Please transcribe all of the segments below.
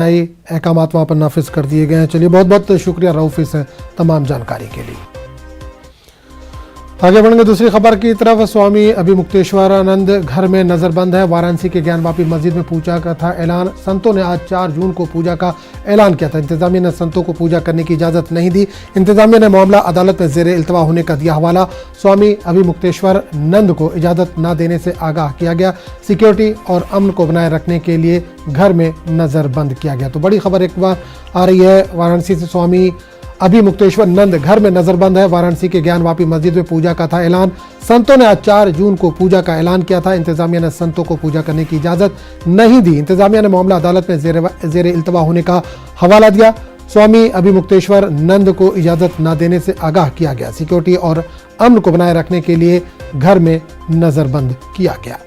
अहकामात वहाँ पर नाफिज कर दिए गए हैं। चलिए बहुत बहुत शुक्रिया रऊफ इस तमाम जानकारी के लिए। आगे बढ़ेंगे दूसरी खबर की तरफ। स्वामी अभिमुक्तेश्वरानंद घर में नजरबंद है। वाराणसी के ज्ञानवापी मस्जिद में पूजा का था ऐलान। संतों ने आज 4 जून को पूजा का ऐलान किया था। इंतजामिया ने संतों को पूजा करने की इजाजत नहीं दी। इंतजामिया ने मामला अदालत में जेरे इल्तवा होने का दिया हवाला। स्वामी अभिमुक्तेश्वरानंद को इजाजत न देने से आगाह किया गया। सिक्योरिटी और अमन को बनाए रखने के लिए घर में नजरबंद किया गया। तो बड़ी खबर एक बार आ रही है वाराणसी से। स्वामी अभिमुक्तेश्वरानंद घर में नजरबंद है। वाराणसी के ज्ञानवापी मस्जिद में पूजा का था ऐलान। संतों ने आज 4 जून को पूजा का ऐलान किया था। इंतजामिया ने संतों को पूजा करने की इजाजत नहीं दी। इंतजामिया ने मामला अदालत में जेरे इल्तवा होने का हवाला दिया। स्वामी अभिमुक्तेश्वरानंद को इजाजत न देने से आगाह किया गया। सिक्योरिटी और अमन को बनाए रखने के लिए घर में नजरबंद किया गया।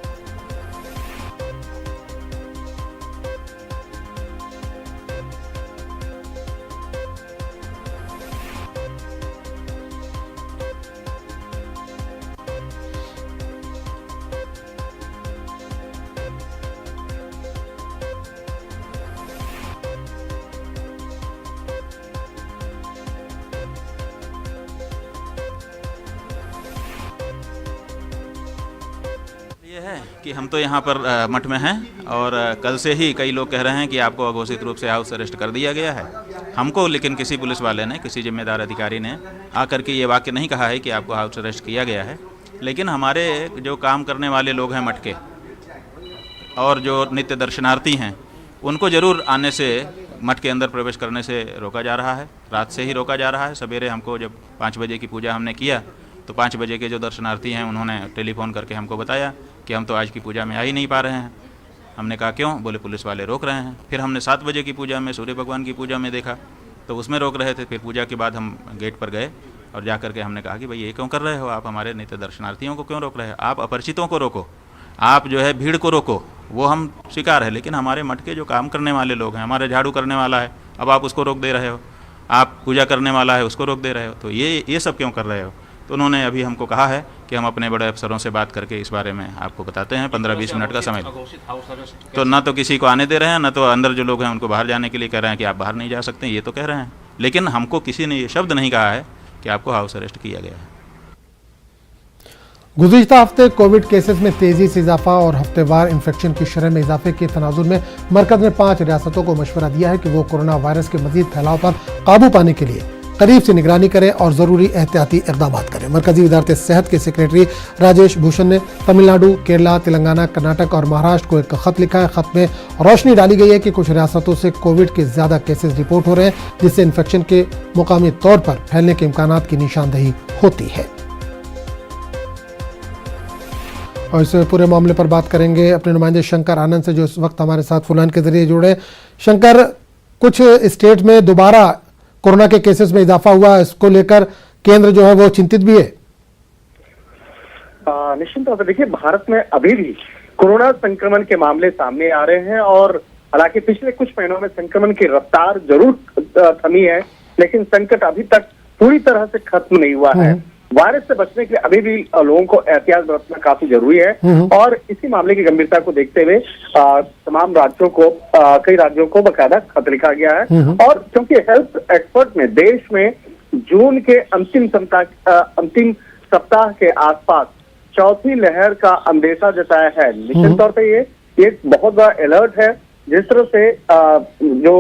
ये है कि हम तो यहाँ पर मठ में हैं और कल से ही कई लोग कह रहे हैं कि आपको अघोषित रूप से हाउस अरेस्ट कर दिया गया है। हमको लेकिन किसी पुलिस वाले ने, किसी जिम्मेदार अधिकारी ने आकर के ये वाक्य नहीं कहा है कि आपको हाउस अरेस्ट किया गया है। लेकिन हमारे जो काम करने वाले लोग हैं मठ के और जो नित्य दर्शनार्थी हैं, उनको ज़रूर आने से, मठ के अंदर प्रवेश करने से रोका जा रहा है। रात से ही रोका जा रहा है। सवेरे हमको जब 5 बजे की पूजा हमने किया तो 5 बजे के जो दर्शनार्थी हैं उन्होंने टेलीफोन करके हमको बताया कि हम तो आज की पूजा में आ ही नहीं पा रहे हैं। हमने कहा क्यों? बोले पुलिस वाले रोक रहे हैं। फिर हमने 7 बजे की पूजा में, सूर्य भगवान की पूजा में देखा तो उसमें रोक रहे थे। फिर पूजा के बाद हम गेट पर गए और जा करके हमने कहा कि भाई ये क्यों कर रहे हो आप? हमारे नित्य दर्शनार्थियों को क्यों रोक रहे हो? आप अपरिचितों को रोको, आप जो है भीड़ को रोको, वो हम स्वीकार है। लेकिन हमारे मठ के जो काम करने वाले लोग हैं, हमारे झाड़ू करने वाला है, अब आप उसको रोक दे रहे हो। आप पूजा करने वाला है, उसको रोक दे रहे हो। तो ये सब क्यों कर रहे हो? तो उन्होंने अभी हमको कहा है कि हम अपने बड़े अफसरों से बात करके इस बारे में आपको बताते हैं। 15-20 मिनट का समय। तो ना तो किसी को आने दे रहे हैं, ना तो अंदर जो लोग हैं उनको बाहर जाने के लिए कह रहे हैं कि आप बाहर नहीं जा सकते, ये तो कह रहे हैं। लेकिन हमको किसी ने ये शब्द नहीं कहा है कि आपको हाउस अरेस्ट किया गया है। गुज़िश्ता हफ्ते कोविड केसेस में तेजी से इजाफा और हफ्तेवार इन्फेक्शन की शरह में इजाफे के तनाजुर में मरकज ने 5 रियासतों को मशवरा दिया है कि वो कोरोना वायरस के मजीद फैलाव पर काबू पाने के लिए करीब से निगरानी करें और ज़रूरी एहतियाती इक़दाम करें। मरकजी वज़ारत सेहत के सेक्रेटरी राजेश भूषण ने तमिलनाडु, केरला, तेलंगाना, कर्नाटक और महाराष्ट्र को एक ख़त लिखा है। ख़त में रोशनी डाली गई है कि कुछ रियासतों से कोविड के ज़्यादा केसेस रिपोर्ट हो रहे हैं, जिससे इन्फेक्शन के मुकामी तौर पर फैलने के इम्कानात की निशानदही होती है। और इस पूरे मामले पर बात करेंगे अपने नुमाइंदे शंकर आनंद से, जो इस वक्त हमारे साथ फ़ोन के जरिए जुड़े। शंकर, कुछ स्टेट में दोबारा कोरोना के केसेस में इजाफा हुआ, इसको लेकर केंद्र जो है वो चिंतित भी है। निश्चित तौर पर देखिए, भारत में अभी भी कोरोना संक्रमण के मामले सामने आ रहे हैं और हालांकि पिछले कुछ महीनों में संक्रमण की रफ्तार जरूर थमी है, लेकिन संकट अभी तक पूरी तरह से खत्म नहीं हुआ है। वायरस से बचने के लिए अभी भी लोगों को एहतियात बरतना काफी जरूरी है और इसी मामले की गंभीरता को देखते हुए तमाम राज्यों को, कई राज्यों को बकायदा खत लिखा गया है। और क्योंकि हेल्थ एक्सपर्ट ने देश में जून के अंतिम सप्ताह के आसपास चौथी लहर का अंदेशा जताया है। निश्चित तौर पर ये एक बहुत बड़ा अलर्ट है। जिस तरह से जो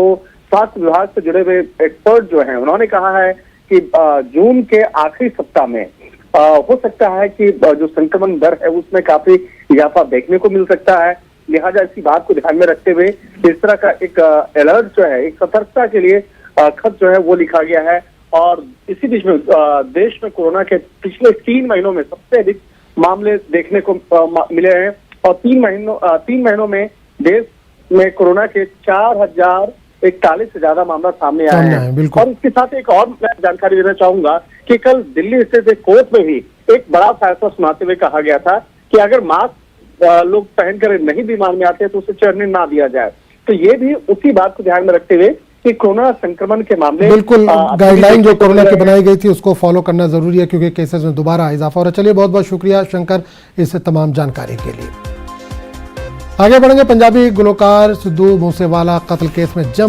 स्वास्थ्य विभाग से जुड़े हुए एक्सपर्ट जो हैं, उन्होंने कहा है कि जून के आखिरी सप्ताह में हो सकता है कि जो संक्रमण दर है उसमें काफी इजाफा देखने को मिल सकता है। लिहाजा इसी बात को ध्यान में रखते हुए इस तरह का एक अलर्ट जो है, एक सतर्कता के लिए खत जो है वो लिखा गया है। और इसी बीच में देश में कोरोना के पिछले 3 महीनों में सबसे अधिक मामले देखने को मिले हैं और 3 महीनों में देश में कोरोना के 4041 से ज्यादा मामला सामने आए हैं। और इसके साथ एक और जानकारी देना चाहूंगा कि कल दिल्ली स्थित एक कोर्ट में भी एक बड़ा फैसला सुनाते हुए कहा गया था कि अगर मास्क लोग पहनकर नहीं विमान में आते हैं तो उसे चढ़ने ना दिया जाए। तो ये भी उसी बात को ध्यान में रखते हुए कि कोरोना संक्रमण के मामले, बिल्कुल गाइडलाइन जो कोरोना की बनाई गई थी उसको फॉलो करना जरूरी है, क्योंकि केसेस में दोबारा इजाफा हो रहा है। चलिए बहुत बहुत शुक्रिया शंकर इस तमाम जानकारी के लिए। आगे बढ़ेंगे। पंजाबी गुलकार सिद्धू मूसेवाला कत्ल केस में जम